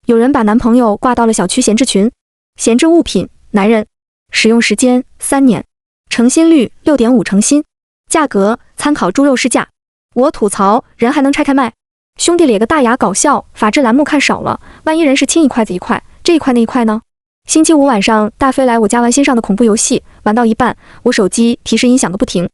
有人把男朋友挂到了小区闲置群。闲置物品，男人，使用时间3年，成新率6.5成新，价格参考猪肉市价。我吐槽，人还能拆开卖？兄弟咧个大牙搞笑，法制栏目看少了，万一人是亲一块子一块，这一块那一块呢？星期五晚上，大飞来我家玩新上的恐怖游戏，玩到一半，我手机提示音响个不停，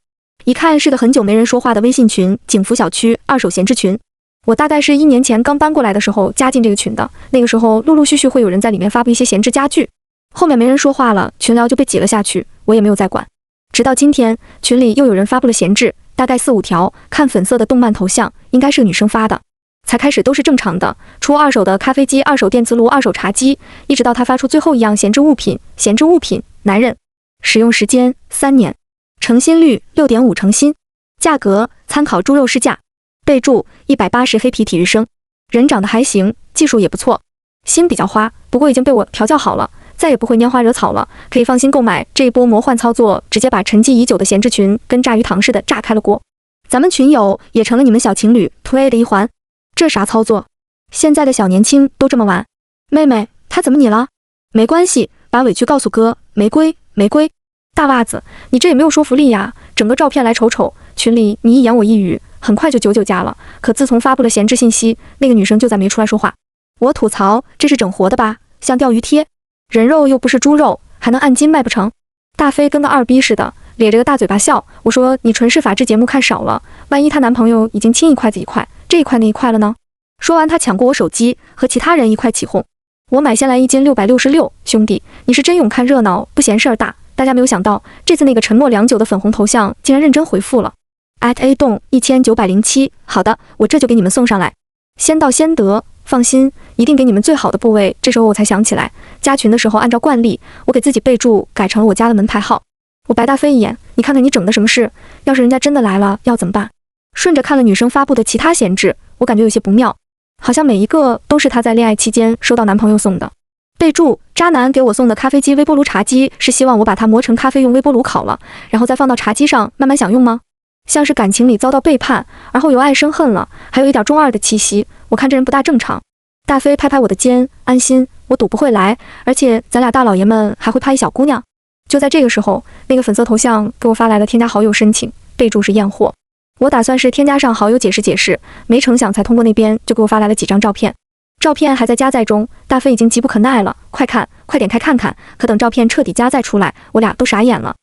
一看是个很久没人说话的微信群，景福小区二手闲置群。我大概是1年前刚搬过来的时候加进这个群的，那个时候陆陆续续会有人在里面发布一些闲置家具，后面没人说话了，群聊就被挤了下去，我也没有再管。直到今天，群里又有人发布了闲置，大概4、5条，看粉色的动漫头像，应该是个女生发的。才开始都是正常的，出二手的咖啡机、二手电磁炉、二手茶几，一直到他发出最后一样闲置物品。闲置物品，男人，使用时间3年，成新率6.5成新，价格参考猪肉市价。备注：180黑皮体育生，人长得还行，技术也不错，心比较花，不过已经被我调教好了，再也不会拈花惹草了，可以放心购买。这一波魔幻操作，直接把沉寂已久的闲置群跟炸鱼塘似的炸开了锅，咱们群友也成了你们小情侣推的一环。这啥操作？现在的小年轻都这么玩？妹妹，他怎么你了？没关系，把委屈告诉哥，玫瑰，玫瑰。大袜子，你这也没有说服力呀，整个照片来瞅瞅，群里你一言我一语，很快就99加了。可自从发布了闲置信息，那个女生就再没出来说话。我吐槽，这是整活的吧？像钓鱼贴，人肉又不是猪肉，还能按斤卖不成？大飞跟个二逼似的，咧着个大嘴巴笑。我说你纯是法制节目看少了，万一她男朋友已经亲一块子一块，这一块那一块了呢？说完，他抢过我手机，和其他人一块起哄。我买下来1斤666，兄弟，你是真勇看热闹，不嫌事儿大。大家没有想到，这次那个沉默良久的粉红头像竟然认真回复了。@A 栋1907，好的，我这就给你们送上来。先到先得，放心，一定给你们最好的部位。这时候我才想起来，加群的时候按照惯例，我给自己备注改成了我家的门牌号。我白大飞一眼，你看看你整的什么事？要是人家真的来了，要怎么办？顺着看了女生发布的其他闲置，我感觉有些不妙，好像每一个都是她在恋爱期间收到男朋友送的。备注：渣男给我送的咖啡机微波炉茶几，是希望我把它磨成咖啡用微波炉烤了，然后再放到茶几上慢慢享用吗？像是感情里遭到背叛，而后由爱生恨了，还有一点中二的气息，我看这人不大正常。大飞拍拍我的肩，安心，我赌不会来，而且咱俩大老爷们还会怕一小姑娘。就在这个时候，那个粉色头像给我发来了添加好友申请，备注是验货。我打算是添加上好友解释解释，没成想才通过那边就给我发来了几张照片，照片还在加载中，大飞已经急不可耐了，快看，快点开看看。可等照片彻底加载出来，我俩都傻眼了，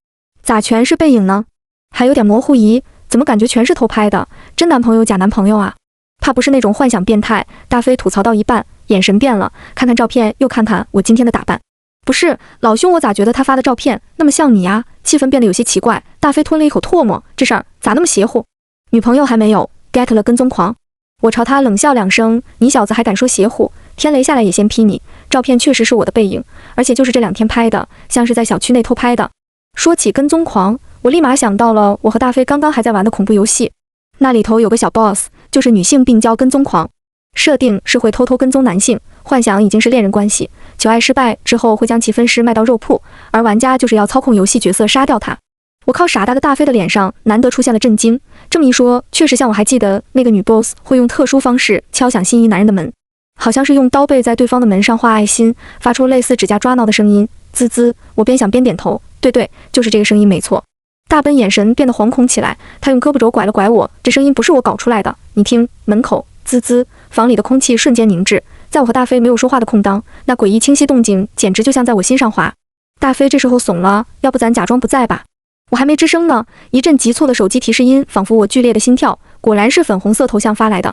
咋全是背影呢？还有点模糊仪，怎么感觉全是偷拍的？真男朋友假男朋友啊？怕不是那种幻想变态。大飞吐槽到一半，眼神变了，看看照片又看看我今天的打扮。不是，老兄，我咋觉得他发的照片那么像你呀？气氛变得有些奇怪。大飞吞了一口唾沫，这事儿咋那么邪乎？女朋友还没有 get 了跟踪狂。我朝他冷笑2声，你小子还敢说邪乎？天雷下来也先劈你。照片确实是我的背影，而且就是这2天拍的，像是在小区内偷拍的。说起跟踪狂，我立马想到了我和大飞刚刚还在玩的恐怖游戏，那里头有个小 boss， 就是女性病娇跟踪狂，设定是会偷偷跟踪男性，幻想已经是恋人关系，求爱失败之后会将其分尸卖到肉铺，而玩家就是要操控游戏角色杀掉他。我靠，傻大的大飞的脸上难得出现了震惊。这么一说，确实像我还记得那个女 boss 会用特殊方式敲响心仪男人的门，好像是用刀背在对方的门上画爱心，发出类似指甲抓挠的声音，滋滋。我边想边点头，对，就是这个声音没错。大奔眼神变得惶恐起来，他用胳膊肘拐了拐我，这声音不是我搞出来的，你听，门口滋滋。房里的空气瞬间凝滞，在我和大飞没有说话的空当，那诡异清晰动静简直就像在我心上滑。大飞这时候怂了，要不咱假装不在吧？我还没吱声呢，一阵急促的手机提示音仿佛我剧烈的心跳，果然是粉红色头像发来的。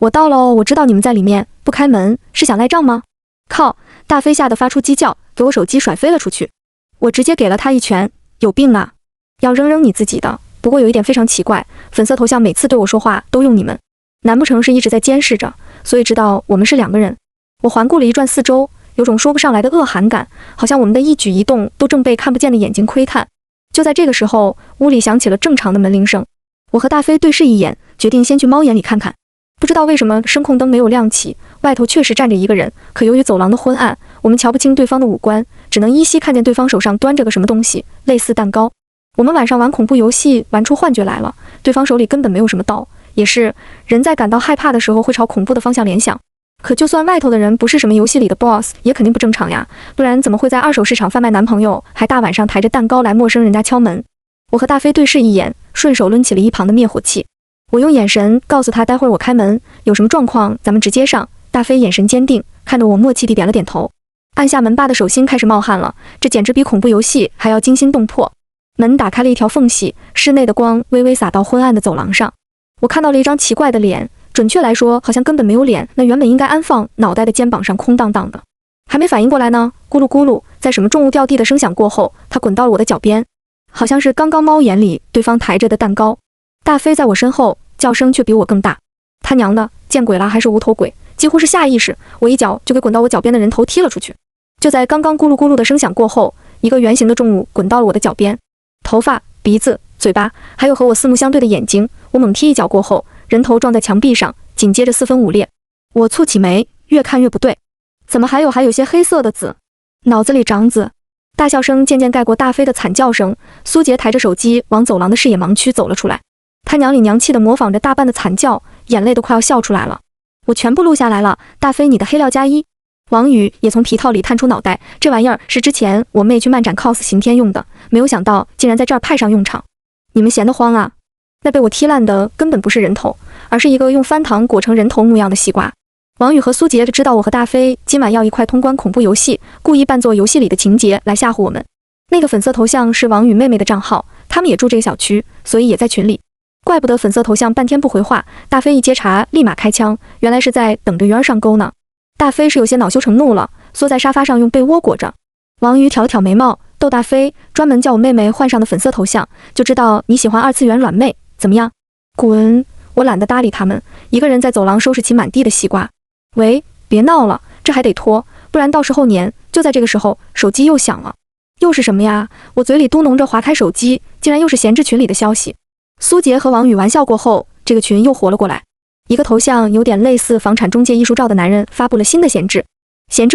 我到了哦，我知道你们在里面，不开门是想赖账吗？靠！大飞吓得发出鸡叫，给我手机甩飞了出去。我直接给了他一拳，有病啊！要扔你自己的。不过有一点非常奇怪，粉色头像每次对我说话都用你们，难不成是一直在监视着，所以知道我们是2个人？我环顾了一转四周，有种说不上来的恶寒感，好像我们的一举一动都正被看不见的眼睛窥探。就在这个时候，屋里响起了正常的门铃声。我和大飞对视一眼，决定先去猫眼里看看。不知道为什么声控灯没有亮起，外头确实站着一个人，可由于走廊的昏暗，我们瞧不清对方的五官，只能依稀看见对方手上端着个什么东西，类似蛋糕。我们晚上玩恐怖游戏玩出幻觉来了，对方手里根本没有什么刀，也是人在感到害怕的时候会朝恐怖的方向联想。可就算外头的人不是什么游戏里的 boss， 也肯定不正常呀，不然怎么会在二手市场贩卖男朋友，还大晚上抬着蛋糕来陌生人家敲门？我和大飞对视一眼，顺手抡起了一旁的灭火器。我用眼神告诉他，待会儿我开门，有什么状况咱们直接上。大飞眼神坚定，看着我默契地点了点头。按下门把的手心开始冒汗了，这简直比恐怖游戏还要惊心动魄。门打开了一条缝隙，室内的光微微洒到昏暗的走廊上。我看到了一张奇怪的脸，准确来说好像根本没有脸，那原本应该安放脑袋的肩膀上空荡荡的。还没反应过来呢，咕噜咕噜，在什么重物掉地的声响过后，他滚到了我的脚边，好像是刚刚猫眼里对方抬着的蛋糕。大飞在我身后，叫声却比我更大。他娘的，见鬼了还是无头鬼！几乎是下意识，我一脚就给滚到我脚边的人头踢了出去。就在刚刚咕噜咕噜的声响过后，一个圆形的重物滚到了我的脚边，头发、鼻子、嘴巴，还有和我四目相对的眼睛。我猛踢一脚过后，人头撞在墙壁上，紧接着四分五裂。我蹙起眉，越看越不对，怎么还有些黑色的紫？脑子里长紫。大笑声渐渐盖过大飞的惨叫声。苏杰抬着手机往走廊的视野盲区走了出来，他娘里娘气的模仿着大半的惨叫，眼泪都快要笑出来了。我全部录下来了，大飞你的黑料加1。王宇也从皮套里探出脑袋，这玩意儿是之前我妹去漫展 cos 刑天用的，没有想到竟然在这儿派上用场。你们闲得慌啊？那被我踢烂的根本不是人头，而是一个用翻糖裹成人头模样的西瓜。王宇和苏杰知道我和大飞今晚要一块通关恐怖游戏，故意扮作游戏里的情节来吓唬我们。那个粉色头像是王宇妹妹的账号，他们也住这个小区，所以也在群里。怪不得粉色头像半天不回话，大飞一接茬立马开枪，原来是在等着鱼儿上钩呢。大飞是有些恼羞成怒了，缩在沙发上用被窝裹着。王宇挑了挑眉毛，逗大飞，专门叫我妹妹换上的粉色头像，就知道你喜欢二次元软妹，怎么样？滚！我懒得搭理他们，一个人在走廊收拾起满地的西瓜。喂，别闹了，这还得拖，不然到时候粘。就在这个时候，手机又响了。又是什么呀？我嘴里嘟哝着划开手机，竟然又是闲置群里的消息。苏杰和王宇玩笑过后，这个群又活了过来。一个头像有点类似房产中介艺术照的男人发布了新的闲置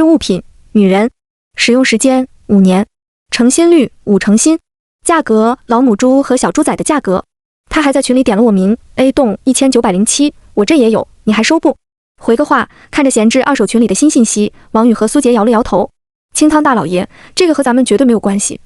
物品，女人，使用时间5年，成新率5成新，价格老母猪和小猪仔的价格。他还在群里点了我名 A 栋1907，我这也有，你还收不？回个话。看着闲置二手群里的新信息，王宇和苏杰摇了摇头。清汤大老爷，这个和咱们绝对没有关系。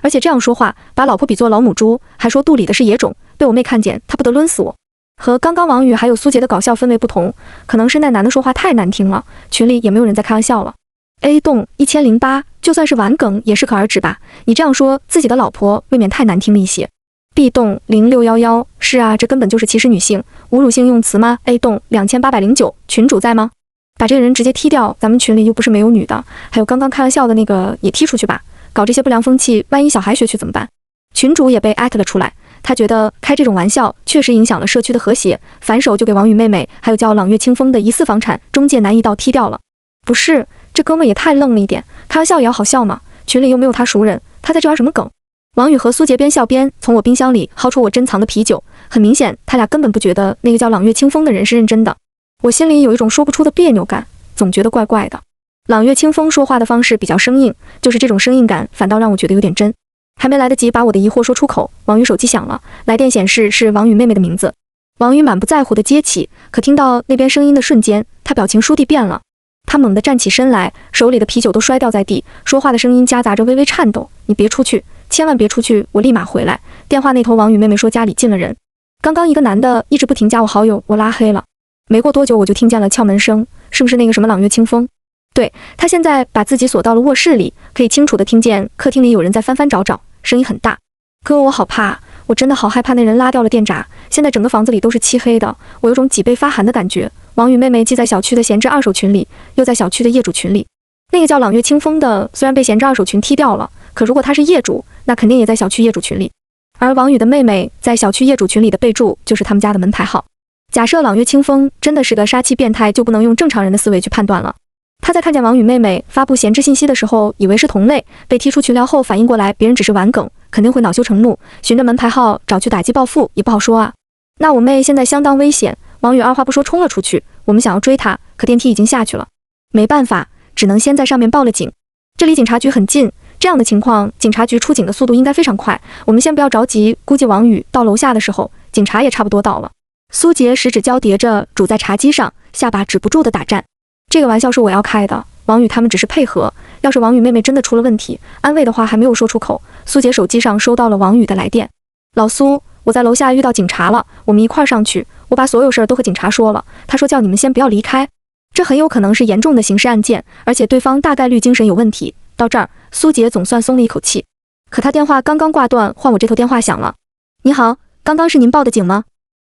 而且这样说话，把老婆比作老母猪，还说肚里的是野种，被我妹看见，她不得抡死我。和刚刚王宇还有苏杰的搞笑氛围不同，可能是那男的说话太难听了，群里也没有人在开玩笑了。A 栋1008，就算是玩梗也适可而止吧，你这样说自己的老婆未免太难听了一些。B 栋0611，是啊，这根本就是歧视女性，侮辱性用词吗？ A 栋2809，群主在吗？把这个人直接踢掉，咱们群里又不是没有女的，还有刚刚开玩笑的那个也踢出去吧，搞这些不良风气，万一小孩学去怎么办？群主也被艾特了出来，他觉得开这种玩笑确实影响了社区的和谐，反手就给王宇妹妹还有叫朗月清风的疑似房产中介男一刀踢掉了。不是，这哥们也太愣了一点，开玩笑也要好笑嘛，群里又没有他熟人，他在这玩什么梗？王宇和苏杰边笑边从我冰箱里薅出我珍藏的啤酒，很明显他俩根本不觉得那个叫朗月清风的人是认真的。我心里有一种说不出的别扭感，总觉得怪怪的。朗月清风说话的方式比较生硬，就是这种生硬感反倒让我觉得有点真。还没来得及把我的疑惑说出口，王宇手机响了，来电显示是王宇妹妹的名字。王宇满不在乎地接起，可听到那边声音的瞬间，他表情倏地变了。他猛地站起身来，手里的啤酒都摔掉在地，说话的声音夹杂着微微颤抖：“你别出去，千万别出去，我立马回来。”电话那头，王宇妹妹说家里进了人。刚刚一个男的一直不停加我好友，我拉黑了。没过多久，我就听见了敲门声，是不是那个什么朗月清风？对，他现在把自己锁到了卧室里，可以清楚地听见客厅里有人在翻翻找找，声音很大。哥，我好怕，我真的好害怕那人拉掉了电闸，现在整个房子里都是漆黑的，我有种脊背发寒的感觉。王宇妹妹既在小区的闲置二手群里，又在小区的业主群里。那个叫朗月清风的虽然被闲置二手群踢掉了，可如果他是业主，那肯定也在小区业主群里。而王宇的妹妹在小区业主群里的备注就是他们家的门牌号。假设朗月清风真的是个杀气变态，就不能用正常人的思维去判断了。他在看见王宇妹妹发布闲置信息的时候，以为是同类，被踢出群聊后反应过来别人只是玩梗，肯定会恼羞成怒，循着门牌号找去打击报复，也不好说啊。那我妹现在相当危险，王宇二话不说冲了出去，我们想要追她，可电梯已经下去了，没办法，只能先在上面报了警。这离警察局很近，这样的情况警察局出警的速度应该非常快，我们先不要着急，估计王宇到楼下的时候，警察也差不多到了。苏杰食指交叠着煮在茶几上，下巴止不住的打颤。这个玩笑是我要开的，王宇他们只是配合。要是王宇妹妹真的出了问题，安慰的话还没有说出口，苏杰手机上收到了王宇的来电。老苏，我在楼下遇到警察了，我们一块儿上去，我把所有事儿都和警察说了，他说叫你们先不要离开，这很有可能是严重的刑事案件，而且对方大概率精神有问题。到这儿，苏杰总算松了一口气。可他电话刚刚挂断，换我这头电话响了。你好，刚刚是您报的警吗？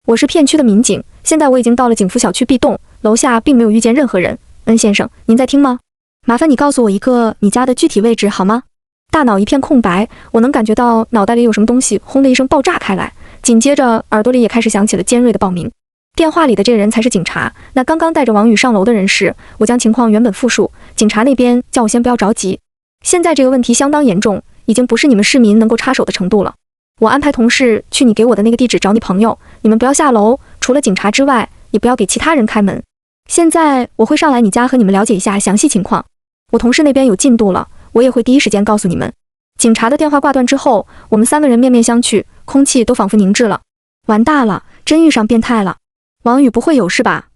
我是片区的民警，现在我已经到了警服小区 B 栋，楼下并没有遇见任何人。恩先生，您在听吗？麻烦你告诉我一个你家的具体位置好吗？大脑一片空白，我能感觉到脑袋里有什么东西轰的一声爆炸开来，紧接着耳朵里也开始响起了尖锐的报鸣。电话里的这个人才是警察，那刚刚带着王宇上楼的人是。我将情况原本复述，警察那边叫我先不要着急，现在这个问题相当严重，已经不是你们市民能够插手的程度了。我安排同事去你给我的那个地址找你朋友，你们不要下楼，除了警察之外，也不要给其他人开门。现在我会上来你家和你们了解一下详细情况，我同事那边有进度了，我也会第一时间告诉你们。警察的电话挂断之后，我们3个人面面相觑，空气都仿佛凝滞了。完蛋了，真遇上变态了。王宇不会有事吧？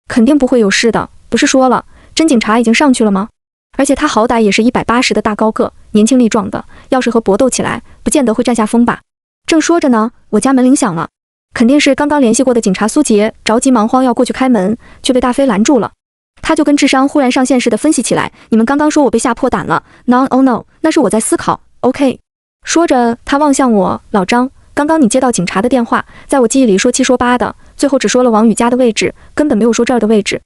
肯定不会有事的，不是说了，真警察已经上去了吗？而且他好歹也是180的大高个，年轻力壮的，要是和搏斗起来，不见得会占下风吧。正说着呢，我家门铃响了，肯定是刚刚联系过的警察苏杰，着急忙慌要过去开门，却被大飞拦住了。他就跟智商忽然上线似的分析起来，你们刚刚说我被吓破胆了 ，No oh no， 那是我在思考 ，OK。说着，他望向我，老张，刚刚你接到警察的电话，在我记忆里说七说八的，最后只说了王宇家的位置，根本没有说这儿的位置。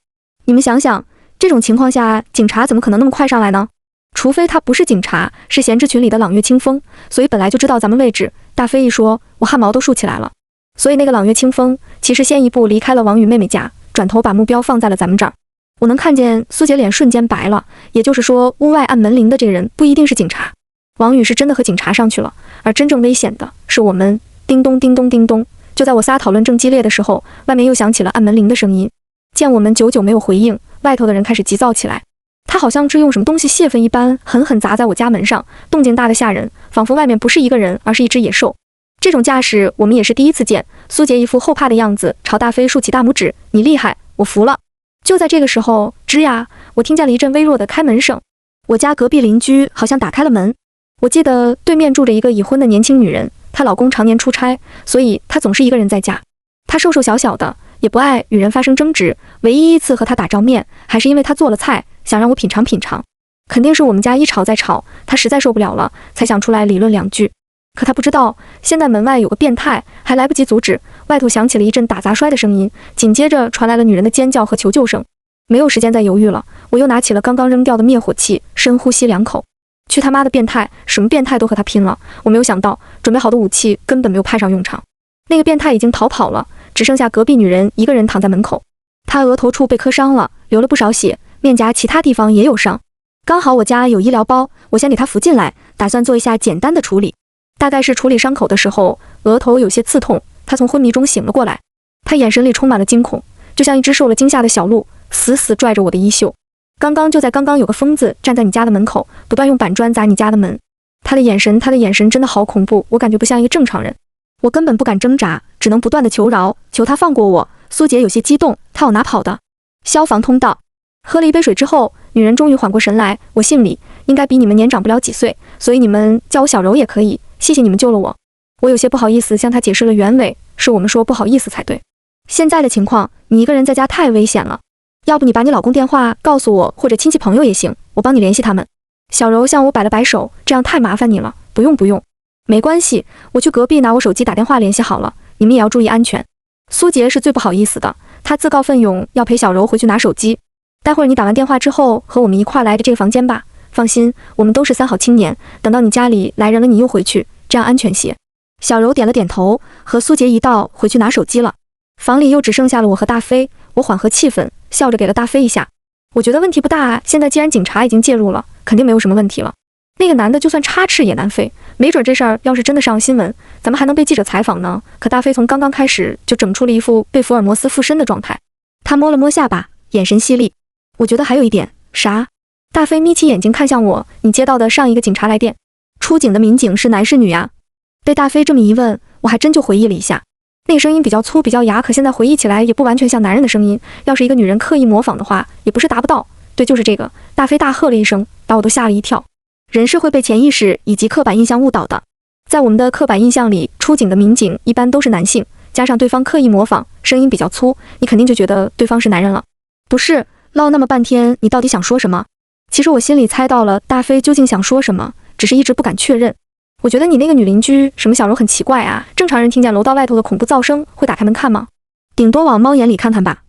你们想想，这种情况下，警察怎么可能那么快上来呢？除非他不是警察，是闲置群里的朗月清风，所以本来就知道咱们位置。大飞一说，我汗毛都竖起来了。所以那个朗月清风其实先一步离开了王宇妹妹家，转头把目标放在了咱们这儿。我能看见苏杰脸瞬间白了，也就是说，屋外按门铃的这个人不一定是警察。王宇是真的和警察上去了，而真正危险的是我们。叮咚叮咚叮咚，就在我仨讨论正激烈的时候，外面又响起了按门铃的声音。见我们久久没有回应，外头的人开始急躁起来。他好像是用什么东西泄愤一般，狠狠砸在我家门上，动静大得吓人，仿佛外面不是一个人，而是一只野兽。这种架势我们也是第一次见。苏杰一副后怕的样子，朝大飞竖起大拇指：“你厉害，我服了。”就在这个时候，吱呀，我听见了一阵微弱的开门声。我家隔壁邻居好像打开了门。我记得对面住着一个已婚的年轻女人。她老公常年出差，所以她总是一个人在家。她瘦瘦小小的，也不爱与人发生争执。唯一一次和她打照面，还是因为她做了菜，想让我品尝品尝。肯定是我们家一吵再吵，她实在受不了了，才想出来理论2句。可她不知道，现在门外有个变态，还来不及阻止，外头响起了一阵打砸摔的声音，紧接着传来了女人的尖叫和求救声。没有时间再犹豫了，我又拿起了刚刚扔掉的灭火器，深呼吸2口。去他妈的变态，什么变态都和他拼了！我没有想到，准备好的武器根本没有派上用场。那个变态已经逃跑了，只剩下隔壁女人一个人躺在门口。她额头处被磕伤了，流了不少血，面颊其他地方也有伤。刚好我家有医疗包，我先给她扶进来，打算做一下简单的处理。大概是处理伤口的时候，额头有些刺痛，她从昏迷中醒了过来。她眼神里充满了惊恐，就像一只受了惊吓的小鹿，死死拽着我的衣袖。刚刚有个疯子站在你家的门口，不断用板砖砸你家的门。他的眼神真的好恐怖，我感觉不像一个正常人。我根本不敢挣扎，只能不断的求饶，求他放过我。苏杰有些激动，他往哪跑的？消防通道。喝了一杯水之后，女人终于缓过神来。我姓李，应该比你们年长不了几岁，所以你们叫我小柔也可以。谢谢你们救了我。我有些不好意思向他解释了原委，是我们说不好意思才对。现在的情况，你一个人在家太危险了。要不你把你老公电话告诉我，或者亲戚朋友也行，我帮你联系他们。小柔向我摆了摆手，这样太麻烦你了。不用，没关系，我去隔壁拿我手机打电话联系好了，你们也要注意安全。苏杰是最不好意思的，他自告奋勇要陪小柔回去拿手机。待会儿你打完电话之后，和我们一块来这个房间吧。放心，我们都是3好青年，等到你家里来人了，你又回去，这样安全些。小柔点了点头，和苏杰一道回去拿手机了。房里又只剩下了我和大飞，我缓和气氛，笑着给了大飞一下。我觉得问题不大，现在既然警察已经介入了，肯定没有什么问题了。那个男的就算插翅也难飞，没准这事儿要是真的上新闻，咱们还能被记者采访呢。可大飞从刚刚开始就整出了一副被福尔摩斯附身的状态。他摸了摸下巴，眼神犀利。我觉得还有一点。啥？大飞眯起眼睛看向我，你接到的上一个警察来电，出警的民警是男是女啊？被大飞这么一问，我还真就回忆了一下。那个声音比较粗比较哑，可现在回忆起来也不完全像男人的声音，要是一个女人刻意模仿的话，也不是达不到，对，就是这个。大飞大喝了一声，把我都吓了一跳。人是会被潜意识以及刻板印象误导的。在我们的刻板印象里，出警的民警一般都是男性，加上对方刻意模仿，声音比较粗，你肯定就觉得对方是男人了。不是，唠那么半天，你到底想说什么？其实我心里猜到了大飞究竟想说什么，只是一直不敢确认。我觉得你那个女邻居什么小柔很奇怪啊，正常人听见楼道外头的恐怖噪声会打开门看吗？顶多往猫眼里看看吧。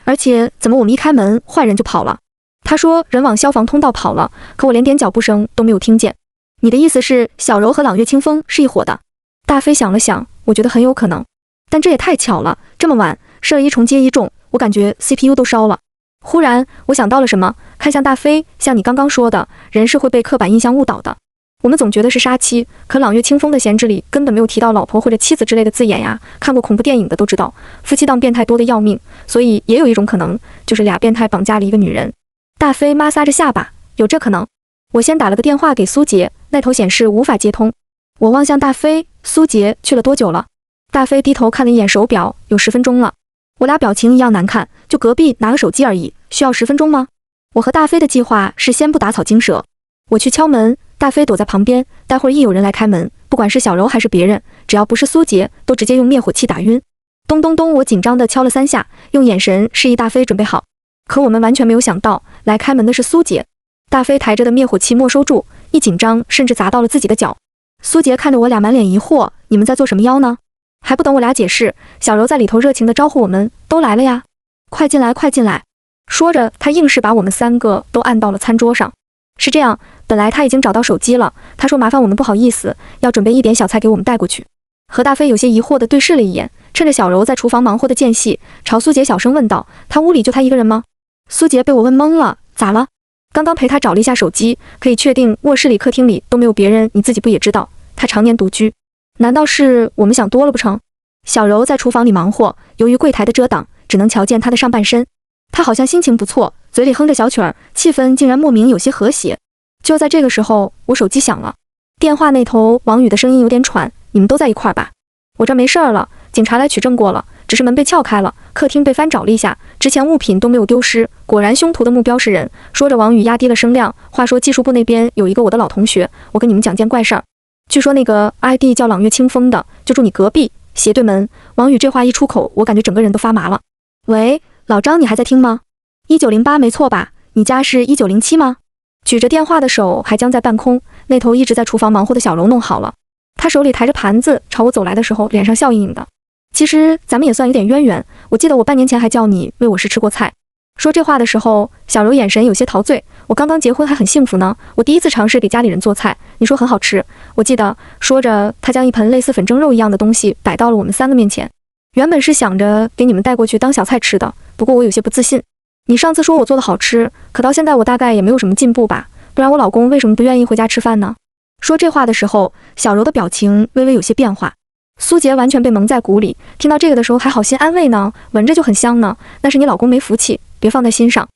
而且怎么我们一开门，坏人就跑了？他说人往消防通道跑了，可我连点脚步声都没有听见。你的意思是小柔和朗月清风是一伙的？大飞想了想，我觉得很有可能，但这也太巧了，这么晚事儿一重接一重，我感觉 CPU 都烧了。忽然我想到了什么，看向大飞，像你刚刚说的，人是会被刻板印象误导的。我们总觉得是杀妻，可朗月清风的闲置里根本没有提到老婆或者妻子之类的字眼呀。看过恐怖电影的都知道，夫妻档变态多的要命，所以也有一种可能，就是俩变态绑架了一个女人。大飞摩挲着下巴，有这可能。我先打了个电话给苏杰，那头显示无法接通。我望向大飞，苏杰去了多久了？大飞低头看了一眼手表，有10分钟了。我俩表情一样难看，就隔壁拿个手机而已，需要10分钟吗？我和大飞的计划是先不打草惊蛇。我去敲门，大飞躲在旁边，待会儿一有人来开门，不管是小柔还是别人，只要不是苏杰，都直接用灭火器打晕。咚咚咚，我紧张地敲了3下，用眼神示意大飞准备好。可我们完全没有想到，来开门的是苏杰。大飞抬着的灭火器没收住，一紧张甚至砸到了自己的脚。苏杰看着我俩满脸疑惑，你们在做什么妖呢？还不等我俩解释，小柔在里头热情地招呼我们，都来了呀，快进来快进来。说着他硬是把我们3个都按到了餐桌上。是这样，本来他已经找到手机了，他说麻烦我们不好意思，要准备一点小菜给我们带过去。和大飞有些疑惑地对视了一眼，趁着小柔在厨房忙活的间隙，朝苏杰小声问道，他屋里就他一个人吗？苏杰被我问懵了，咋了？刚刚陪他找了一下手机，可以确定卧室里客厅里都没有别人，你自己不也知道他常年独居，难道是我们想多了不成？小柔在厨房里忙活，由于柜台的遮挡，只能瞧见她的上半身。她好像心情不错，嘴里哼着小曲儿，气氛竟然莫名有些和谐。就在这个时候，我手机响了，电话那头王宇的声音有点喘，你们都在一块儿吧？我这没事儿了，警察来取证过了，只是门被撬开了，客厅被翻找了一下，之前物品都没有丢失，果然凶徒的目标是人。说着王宇压低了声量，话说技术部那边有一个我的老同学，我跟你们讲件怪事儿，据说那个 ID 叫朗月清风的，就住你隔壁斜对门。王宇这话一出口，我感觉整个人都发麻了。喂，老张，你还在听吗？1908没错吧？你家是1907吗？举着电话的手还僵在半空，那头一直在厨房忙活的小柔弄好了，她手里抬着盘子朝我走来的时候，脸上笑盈盈的。其实咱们也算有点渊源，我记得我半年前还叫你喂我试吃过菜。说这话的时候，小柔眼神有些陶醉。我刚刚结婚还很幸福呢，我第一次尝试给家里人做菜，你说很好吃。我记得说着，她将一盆类似粉蒸肉一样的东西摆到了我们3个面前。原本是想着给你们带过去当小菜吃的，不过我有些不自信。你上次说我做的好吃，可到现在我大概也没有什么进步吧？不然我老公为什么不愿意回家吃饭呢？说这话的时候，小柔的表情微微有些变化。苏杰完全被蒙在鼓里，听到这个的时候还好心安慰呢，闻着就很香呢。那是你老公没福气，别放在心上，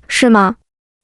是吗？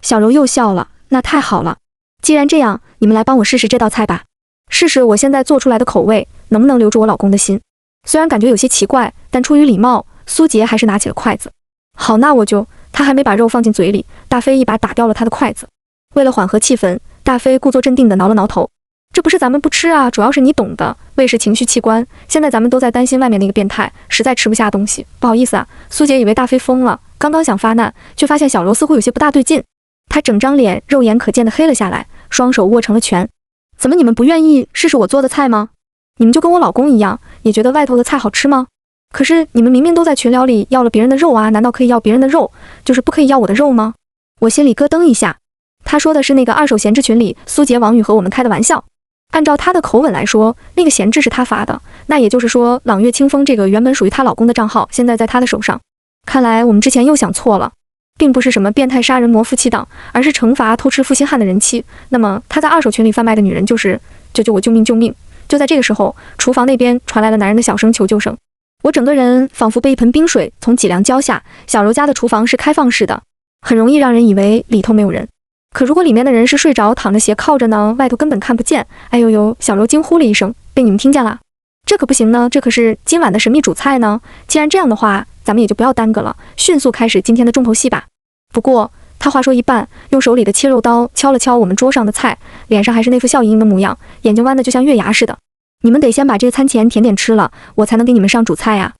小柔又笑了，那太好了。既然这样，你们来帮我试试这道菜吧，试试我现在做出来的口味能不能留住我老公的心。虽然感觉有些奇怪，但出于礼貌，苏杰还是拿起了筷子。好，那我就……他还没把肉放进嘴里，大飞一把打掉了他的筷子。为了缓和气氛，大飞故作镇定地挠了挠头。这不是咱们不吃啊，主要是你懂的，胃是情绪器官。现在咱们都在担心外面那个变态，实在吃不下东西，不好意思啊。苏杰以为大飞疯了，刚刚想发难，却发现小柔似乎有些不大对劲。他整张脸肉眼可见的黑了下来，双手握成了拳。怎么你们不愿意试试我做的菜吗？你们就跟我老公一样，也觉得外头的菜好吃吗？可是你们明明都在群聊里要了别人的肉啊，难道可以要别人的肉，就是不可以要我的肉吗？我心里咯噔一下。他说的是那个二手闲置群里苏杰、王宇和我们开的玩笑。按照他的口吻来说，那个闲置是他发的，那也就是说朗月清风这个原本属于她老公的账号现在在他的手上。看来我们之前又想错了，并不是什么变态杀人魔夫妻档，而是惩罚偷吃负心汉的人妻。那么他在二手群里贩卖的女人就是救我，救命救命。就在这个时候，厨房那边传来了男人的小声求救声。我整个人仿佛被一盆冰水从脊梁浇下。小柔家的厨房是开放式的，很容易让人以为里头没有人。可如果里面的人是睡着躺着斜靠着呢，外头根本看不见。哎呦呦，小柔惊呼了一声，被你们听见了？这可不行呢，这可是今晚的神秘主菜呢。既然这样的话，咱们也就不要耽搁了，迅速开始今天的重头戏吧。不过他话说一半，用手里的切肉刀敲了敲我们桌上的菜，脸上还是那副笑盈盈的模样，眼睛弯的就像月牙似的。你们得先把这个餐前甜点吃了，我才能给你们上主菜呀。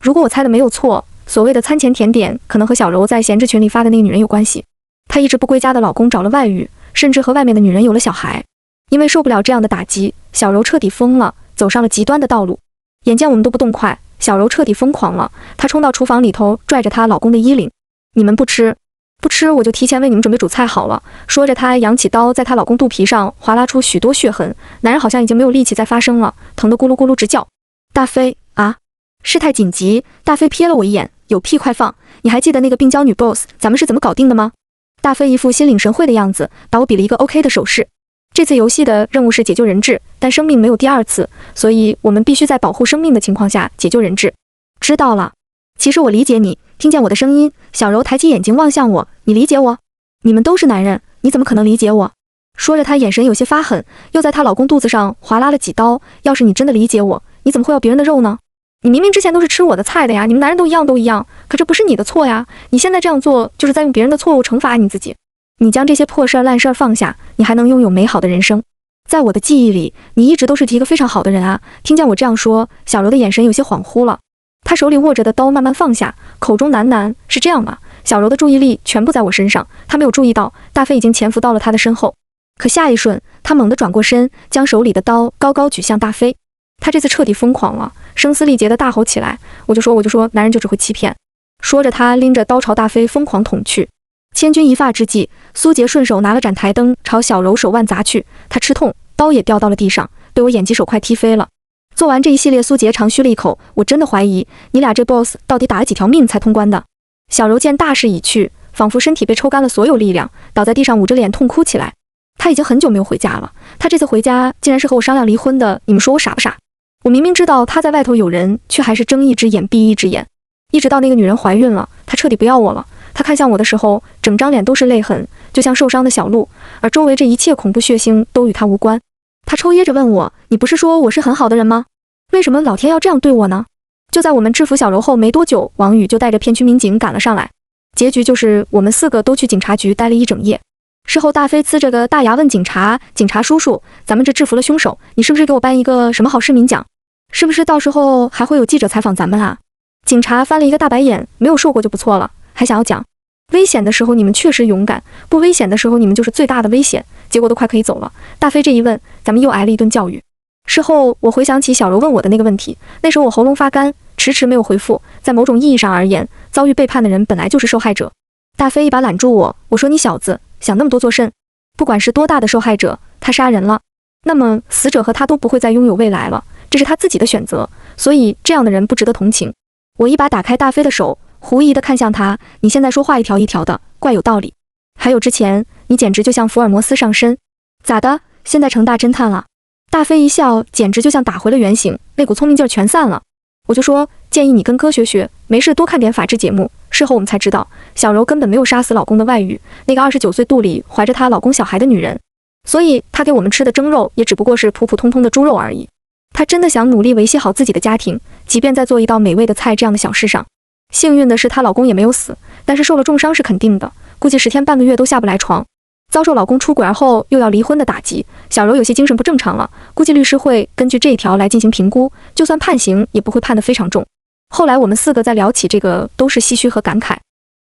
如果我猜的没有错，所谓的餐前甜点可能和小柔在闲置群里发的那个女人有关系。她一直不归家的老公找了外遇，甚至和外面的女人有了小孩。因为受不了这样的打击，小柔彻底疯了，走上了极端的道路。眼见我们都不动筷，小柔彻底疯狂了，她冲到厨房里头，拽着她老公的衣领。你们不吃，不吃我就提前为你们准备主菜好了。说着，她扬起刀，在她老公肚皮上划拉出许多血痕。男人好像已经没有力气再发声了，疼得咕噜咕噜直叫。大飞啊！事态紧急，大飞瞥了我一眼，有屁快放！你还记得那个病娇女 boss 咱们是怎么搞定的吗？大飞一副心领神会的样子，把我比了一个 OK 的手势。这次游戏的任务是解救人质，但生命没有第二次，所以我们必须在保护生命的情况下解救人质。知道了。其实我理解你。听见我的声音，小柔抬起眼睛望向我，你理解我？你们都是男人，你怎么可能理解我？说着，她眼神有些发狠，又在她老公肚子上划拉了几刀。要是你真的理解我，你怎么会要别人的肉呢？你明明之前都是吃我的菜的呀，你们男人都一样，可这不是你的错呀，你现在这样做就是在用别人的错误惩罚你自己。你将这些破事儿烂事儿放下，你还能拥有美好的人生。在我的记忆里，你一直都是一个非常好的人啊。听见我这样说，小柔的眼神有些恍惚了，她手里握着的刀慢慢放下，口中喃喃，是这样吗？小柔的注意力全部在我身上，她没有注意到大飞已经潜伏到了她的身后。可下一瞬，她猛地转过身，将手里的刀高高举向大飞。她这次彻底疯狂了，声嘶力竭地大吼起来。我就说，男人就只会欺骗。说着，她拎着刀朝大飞疯狂捅去。千钧一发之际，苏杰顺手拿了盏台灯朝小柔手腕砸去，她吃痛，刀也掉到了地上，被我眼疾手快踢飞了。做完这一系列，苏杰长吁了一口，我真的怀疑你俩这 boss 到底打了几条命才通关的。小柔见大势已去，仿佛身体被抽干了所有力量，倒在地上捂着脸痛哭起来。她已经很久没有回家了，她这次回家竟然是和我商量离婚的，你们说我傻不傻？我明明知道她在外头有人，却还是睁一只眼闭一只眼。一直到那个女人怀孕了，她彻底不要我了。她看向我的时候，整张脸都是泪痕，就像受伤的小鹿，而周围这一切恐怖血腥都与她无关。她抽噎着问我，你不是说我是很好的人吗？为什么老天要这样对我呢？就在我们制服小柔后没多久，王宇就带着片区民警赶了上来，结局就是我们4个都去警察局待了一整夜。事后大飞呲着个大牙问警察叔叔，咱们这制服了凶手，你是不是给我颁一个什么好市民奖？是不是到时候还会有记者采访咱们啊？警察翻了一个大白眼，没有受过就不错了，还想要讲危险的时候你们确实勇敢，不危险的时候你们就是最大的危险，结果都快可以走了。大飞这一问，咱们又挨了一顿教育。事后我回想起小柔问我的那个问题，那时候我喉咙发干，迟迟没有回复。在某种意义上而言，遭遇背叛的人本来就是受害者。大飞一把揽住我，我说你小子想那么多做甚？不管是多大的受害者，他杀人了，那么死者和他都不会再拥有未来了，这是他自己的选择，所以这样的人不值得同情。我一把打开大飞的手，狐疑地看向他，你现在说话一条一条的，怪有道理。还有之前，你简直就像福尔摩斯上身。咋的？现在成大侦探了？大飞一笑，简直就像打回了原形，那股聪明劲儿全散了。我就说，建议你跟哥学学，没事多看点法制节目。事后我们才知道，小柔根本没有杀死老公的外遇，那个29岁肚里怀着她老公小孩的女人，所以她给我们吃的蒸肉也只不过是普普通通的猪肉而已。她真的想努力维系好自己的家庭，即便在做一道美味的菜这样的小事上。幸运的是，她老公也没有死，但是受了重伤是肯定的，估计10天半个月都下不来床。遭受老公出轨而后又要离婚的打击，小柔有些精神不正常了，估计律师会根据这一条来进行评估，就算判刑也不会判得非常重。后来我们4个在聊起这个，都是唏嘘和感慨。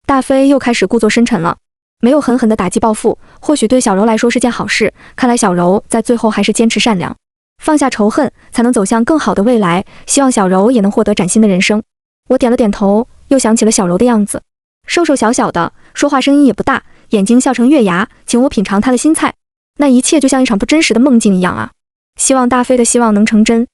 大飞又开始故作深沉了，没有狠狠的打击报复，或许对小柔来说是件好事。看来小柔在最后还是坚持善良，放下仇恨，才能走向更好的未来。希望小柔也能获得崭新的人生。我点了点头，又想起了小柔的样子，瘦瘦小小的，说话声音也不大，眼睛笑成月牙，请我品尝她的新菜。那一切就像一场不真实的梦境一样啊！希望大飞的希望能成真。